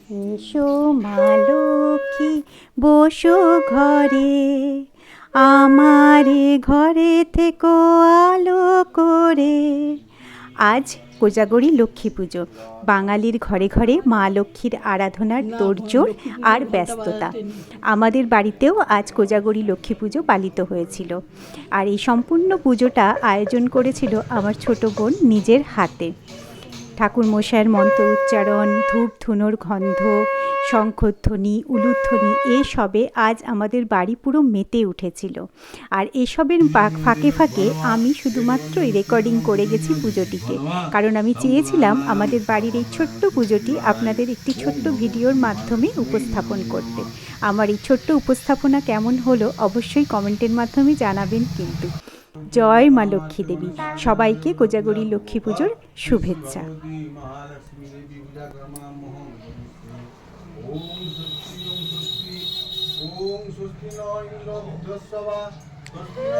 এসো মা লক্ষ্মী বসো ঘরে, আমারে ঘরে থেকো আলো করে। আজ কোজাগরী লক্ষ্মী পুজো। বাঙালির ঘরে ঘরে মা লক্ষ্মীর আরাধনার তোড়জোড় আর ব্যস্ততা। আমাদের বাড়িতেও আজ কোজাগরী লক্ষ্মী পুজো পালিত হয়েছিল। আর এই সম্পূর্ণ পুজোটা আয়োজন করেছিল আমার ছোট বোন নিজের হাতে। ঠাকুরমশাইয়ের মন্ত্র উচ্চারণ, ধূপ ধুনোর গন্ধ, শঙ্খধ্বনি, উলুধ্বনি এসবে আজ আমাদের বাড়ি পুরো মেতে উঠেছিল। আর এসবের ফাঁকে ফাঁকে আমি শুধুমাত্র রেকর্ডিং করে গেছি পুজোটিকে, কারণ আমি চেয়েছিলাম আমাদের বাড়ির এই ছোট্ট পুজোটি আপনাদের একটি ছোট্ট ভিডিওর মাধ্যমে উপস্থাপন করতে। আমার এই ছোট্ট উপস্থাপনা কেমন হলো অবশ্যই কমেন্টের মাধ্যমে জানাবেন। কিন্তু জয় মা লক্ষ্মী দেবী, সবাইকে কোজাগরী লক্ষ্মী পুজোর শুভেচ্ছা। ওম স্বস্তি ন ইন্দ্র বৃদ্ধস্ববা স্বস্তি ন